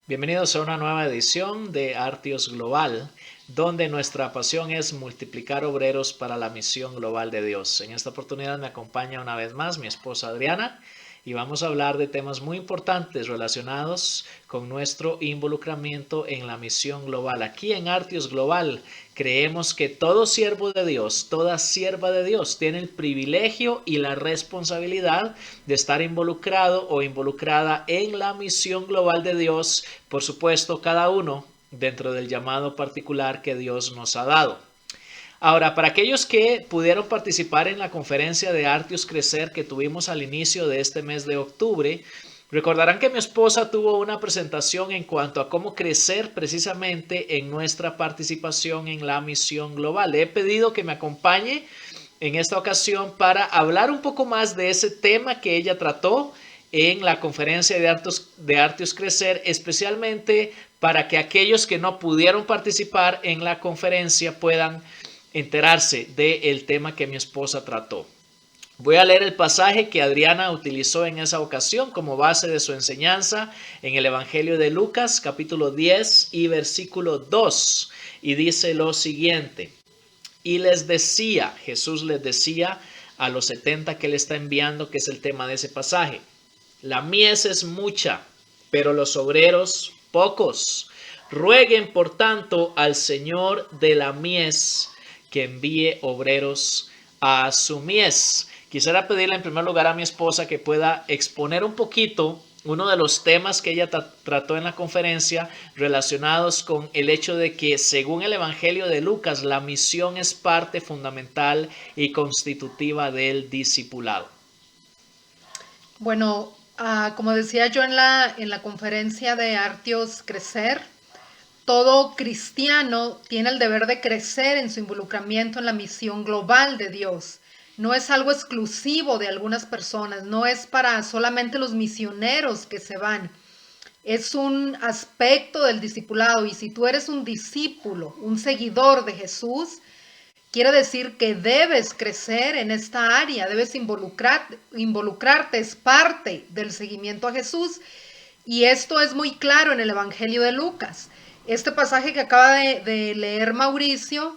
Bienvenidos a una nueva edición de Artios Global, donde nuestra pasión es multiplicar obreros para la misión global de Dios. En esta oportunidad me acompaña una vez más mi esposa Adriana y vamos a hablar de temas muy importantes relacionados con nuestro involucramiento en la misión global. Aquí en Artios Global creemos que todo siervo de Dios, toda sierva de Dios tiene el privilegio y la responsabilidad de estar involucrado o involucrada en la misión global de Dios, por supuesto, cada uno dentro del llamado particular que Dios nos ha dado. Ahora, para aquellos que pudieron participar en la conferencia de Artios Crecer que tuvimos al inicio de este mes de octubre, recordarán que mi esposa tuvo una presentación en cuanto a cómo crecer precisamente en nuestra participación en la misión global. Le he pedido que me acompañe en esta ocasión para hablar un poco más de ese tema que ella trató en la conferencia de Artios Crecer, especialmente para que aquellos que no pudieron participar en la conferencia puedan enterarse del tema que mi esposa trató. Voy a leer el pasaje que Adriana utilizó en esa ocasión como base de su enseñanza en el Evangelio de Lucas, capítulo 10 y versículo 2. Y dice lo siguiente: y les decía, Jesús les decía a los 70 que él está enviando, que es el tema de ese pasaje: la mies es mucha, pero los obreros pocos. Rueguen, por tanto, al Señor de la mies que envíe obreros a su mies. Quisiera pedirle en primer lugar a mi esposa que pueda exponer un poquito uno de los temas que ella trató en la conferencia relacionados con el hecho de que, según el Evangelio de Lucas, la misión es parte fundamental y constitutiva del discipulado. Bueno, como decía yo en la conferencia de Artios Crecer, todo cristiano tiene el deber de crecer en su involucramiento en la misión global de Dios. No es algo exclusivo de algunas personas, no es para solamente los misioneros que se van. Es un aspecto del discipulado, y si tú eres un discípulo, un seguidor de Jesús, quiere decir que debes crecer en esta área, debes involucrarte, es parte del seguimiento a Jesús. Y esto es muy claro en el Evangelio de Lucas. Este pasaje que acaba de leer Mauricio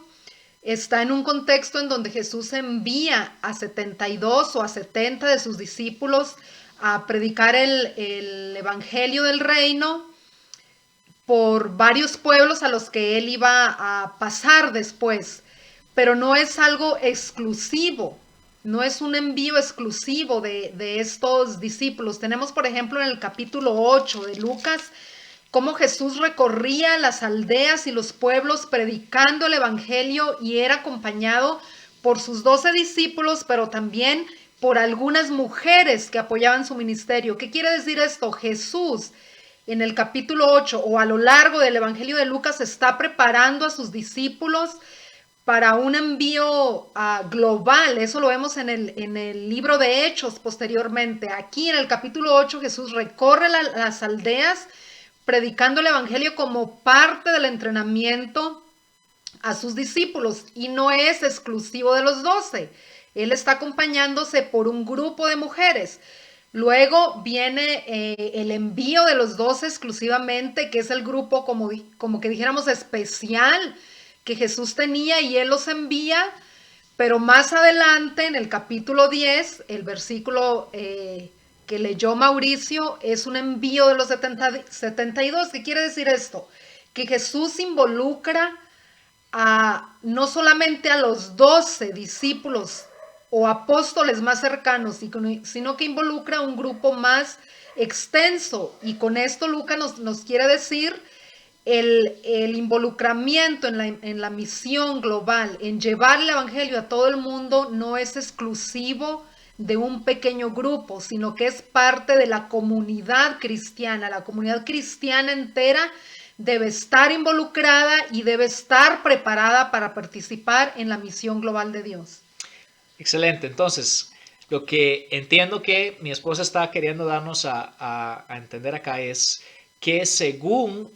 está en un contexto en donde Jesús envía a 72 o a 70 de sus discípulos a predicar el Evangelio del Reino por varios pueblos a los que él iba a pasar después. Pero no es algo exclusivo, no es un envío exclusivo de estos discípulos. Tenemos, por ejemplo, en el capítulo 8 de Lucas, cómo Jesús recorría las aldeas y los pueblos predicando el Evangelio, y era acompañado por sus 12 discípulos, pero también por algunas mujeres que apoyaban su ministerio. ¿Qué quiere decir esto? Jesús en el capítulo 8 o a lo largo del Evangelio de Lucas está preparando a sus discípulos para un envío global. Eso lo vemos en el libro de Hechos posteriormente. Aquí en el capítulo 8 Jesús recorre las aldeas predicando el Evangelio como parte del entrenamiento a sus discípulos, y no es exclusivo de los 12. Él está acompañándose por un grupo de mujeres. Luego viene el envío de los 12 exclusivamente, que es el grupo como que dijéramos especial que Jesús tenía, y él los envía. Pero más adelante, en el capítulo 10, el versículo que leyó Mauricio, es un envío de los 72. ¿Qué quiere decir esto? Que Jesús involucra no solamente a los 12 discípulos o apóstoles más cercanos, sino que involucra a un grupo más extenso. Y con esto Lucas nos quiere decir el involucramiento en la misión global, en llevar el Evangelio a todo el mundo, no es exclusivo de un pequeño grupo, sino que es parte de la comunidad cristiana. La comunidad cristiana entera debe estar involucrada y debe estar preparada para participar en la misión global de Dios. Excelente. Entonces, lo que entiendo que mi esposa está queriendo darnos a entender acá es que, según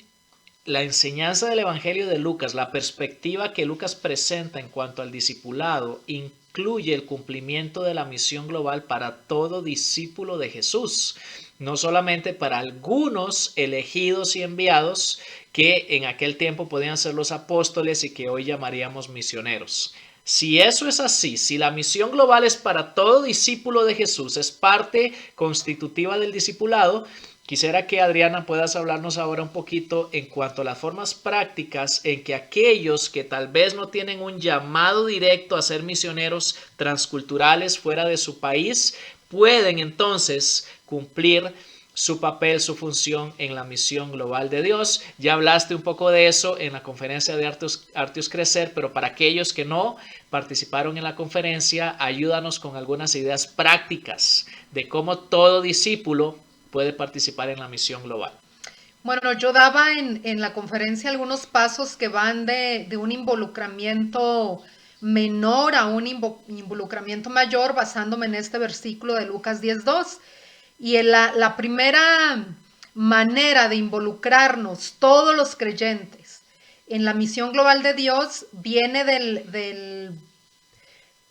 la enseñanza del Evangelio de Lucas, la perspectiva que Lucas presenta en cuanto al discipulado, incluye el cumplimiento de la misión global para todo discípulo de Jesús, no solamente para algunos elegidos y enviados que en aquel tiempo podían ser los apóstoles y que hoy llamaríamos misioneros. Si eso es así, si la misión global es para todo discípulo de Jesús, es parte constitutiva del discipulado, quisiera que Adriana puedas hablarnos ahora un poquito en cuanto a las formas prácticas en que aquellos que tal vez no tienen un llamado directo a ser misioneros transculturales fuera de su país, pueden entonces cumplir su papel, su función en la misión global de Dios. Ya hablaste un poco de eso en la conferencia de Artios Crecer, pero para aquellos que no participaron en la conferencia, ayúdanos con algunas ideas prácticas de cómo todo discípulo puede participar en la misión global. Bueno, yo daba en la conferencia algunos pasos que van de un involucramiento menor a un involucramiento mayor, basándome en este versículo de Lucas 10:2. Y la primera manera de involucrarnos todos los creyentes en la misión global de Dios viene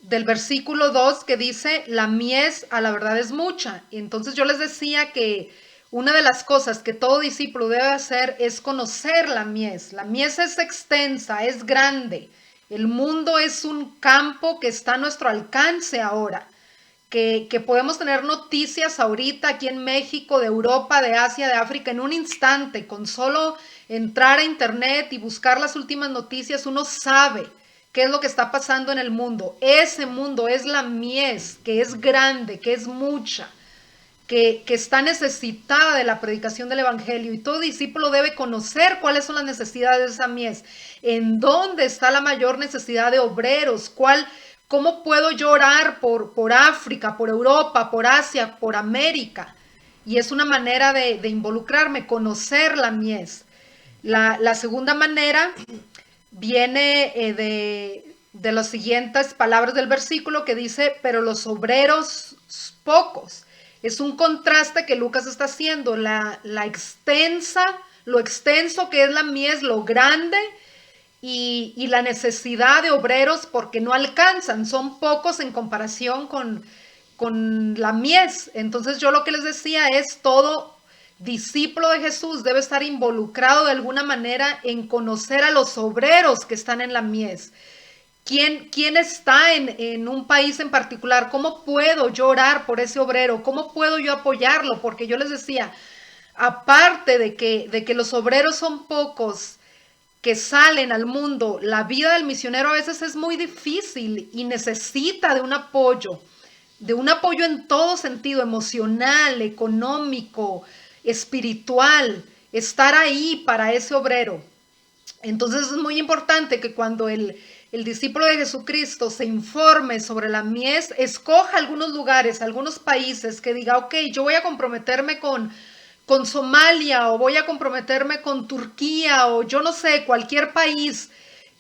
del versículo 2 que dice, la mies a la verdad es mucha. Y entonces yo les decía que una de las cosas que todo discípulo debe hacer es conocer la mies. La mies es extensa, es grande. El mundo es un campo que está a nuestro alcance ahora. Que podemos tener noticias ahorita aquí en México, de Europa, de Asia, de África, en un instante. Con solo entrar a internet y buscar las últimas noticias, uno sabe qué es lo que está pasando en el mundo. Ese mundo es la mies, que es grande, que es mucha, que está necesitada de la predicación del Evangelio. Y todo discípulo debe conocer cuáles son las necesidades de esa mies, en dónde está la mayor necesidad de obreros, ¿cómo puedo yo orar por África, por Europa, por Asia, por América? Y es una manera de involucrarme, conocer la mies. La segunda manera viene de las siguientes palabras del versículo que dice, pero los obreros pocos. Es un contraste que Lucas está haciendo, lo extenso que es la mies, lo grande, y la necesidad de obreros porque no alcanzan, son pocos en comparación con la mies. Entonces yo lo que les decía es, todo discípulo de Jesús debe estar involucrado de alguna manera en conocer a los obreros que están en la mies. ¿Quién está en un país en particular? ¿Cómo puedo yo orar por ese obrero? ¿Cómo puedo yo apoyarlo? Porque yo les decía, aparte de que los obreros son pocos que salen al mundo, la vida del misionero a veces es muy difícil y necesita de un apoyo en todo sentido, emocional, económico, espiritual, estar ahí para ese obrero. Entonces es muy importante que cuando el discípulo de Jesucristo se informe sobre la mies, escoja algunos lugares, algunos países que diga, ok, yo voy a comprometerme con Somalia, o voy a comprometerme con Turquía, o yo no sé, cualquier país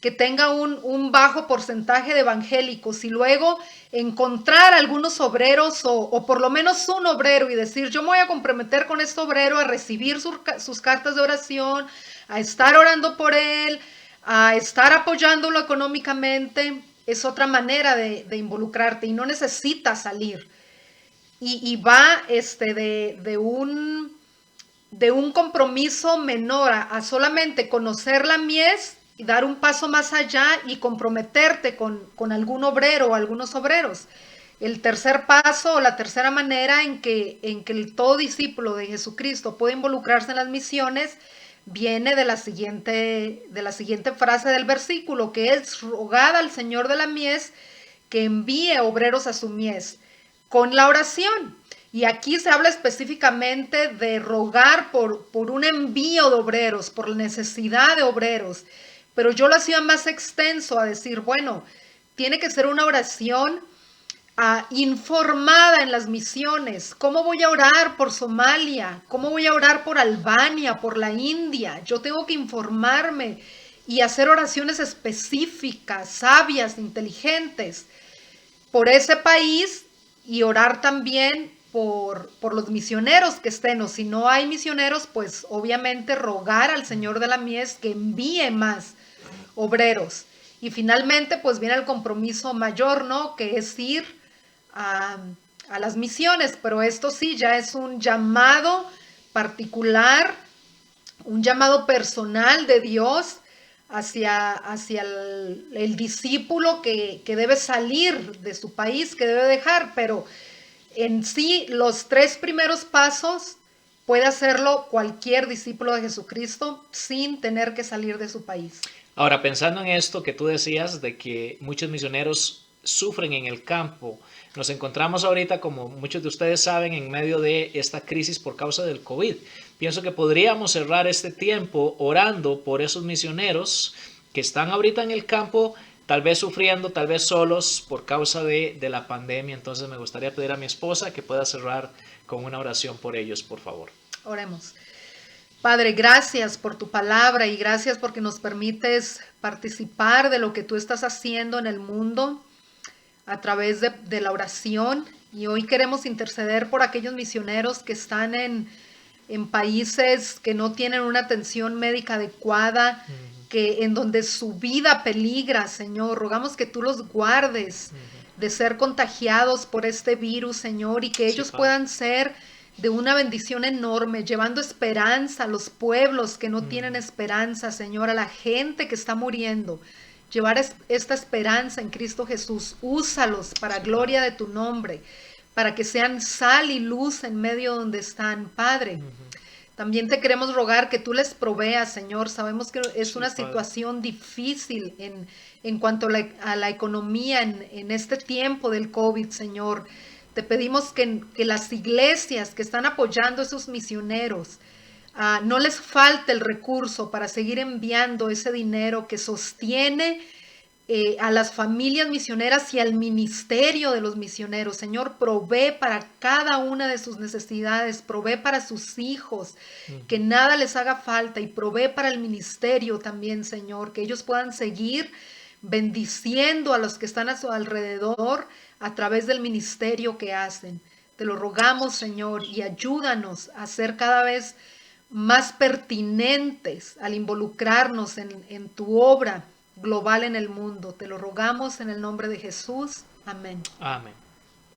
que tenga un bajo porcentaje de evangélicos, y luego encontrar algunos obreros o por lo menos un obrero y decir, yo me voy a comprometer con este obrero a recibir sus cartas de oración, a estar orando por él, a estar apoyándolo económicamente. Es otra manera de involucrarte y no necesitas salir. Y va de un compromiso menor a solamente conocer la mies y dar un paso más allá y comprometerte con algún obrero o algunos obreros. El tercer paso o la tercera manera en que todo discípulo de Jesucristo puede involucrarse en las misiones viene de la siguiente frase del versículo, que es: rogad al Señor de la mies que envíe obreros a su mies con la oración. Y aquí se habla específicamente de rogar por un envío de obreros, por la necesidad de obreros. Pero yo lo hacía más extenso, a decir, bueno, tiene que ser una oración informada en las misiones. ¿Cómo voy a orar por Somalia? ¿Cómo voy a orar por Albania, por la India? Yo tengo que informarme y hacer oraciones específicas, sabias, inteligentes por ese país, y orar también por los misioneros que estén, o si no hay misioneros, pues obviamente rogar al Señor de la mies que envíe más obreros. Y finalmente, pues viene el compromiso mayor, ¿no? Que es ir a las misiones, pero esto sí, ya es un llamado particular, un llamado personal de Dios hacia el discípulo que debe salir de su país, que debe dejar, pero en sí los 3 primeros pasos puede hacerlo cualquier discípulo de Jesucristo sin tener que salir de su país. Ahora, pensando en esto que tú decías de que muchos misioneros sufren en el campo, nos encontramos ahorita, como muchos de ustedes saben, en medio de esta crisis por causa del COVID. Pienso que podríamos cerrar este tiempo orando por esos misioneros que están ahorita en el campo, tal vez sufriendo, tal vez solos por causa de la pandemia. Entonces me gustaría pedir a mi esposa que pueda cerrar con una oración por ellos, por favor. Oremos. Padre, gracias por tu palabra y gracias porque nos permites participar de lo que tú estás haciendo en el mundo a través de la oración. Y hoy queremos interceder por aquellos misioneros que están en países que no tienen una atención médica adecuada, que en donde su vida peligra, Señor. Rogamos que tú los guardes de ser contagiados por este virus, Señor, y que ellos puedan ser de una bendición enorme, llevando esperanza a los pueblos que no tienen esperanza, Señor, a la gente que está muriendo. Llevar esta esperanza en Cristo Jesús. Úsalos para gloria de tu nombre, para que sean sal y luz en medio donde están, Padre. También te queremos rogar que tú les proveas, Señor. Sabemos que es una situación difícil en cuanto a la economía en este tiempo del COVID, Señor. Te pedimos que las iglesias que están apoyando a esos misioneros no les falte el recurso para seguir enviando ese dinero que sostiene a las familias misioneras y al ministerio de los misioneros. Señor, provee para cada una de sus necesidades, provee para sus hijos, que nada les haga falta, y provee para el ministerio también, Señor, que ellos puedan seguir bendiciendo a los que están a su alrededor a través del ministerio que hacen. Te lo rogamos, Señor, y ayúdanos a ser cada vez más pertinentes al involucrarnos en tu obra global en el mundo. Te lo rogamos en el nombre de Jesús. Amén. Amén.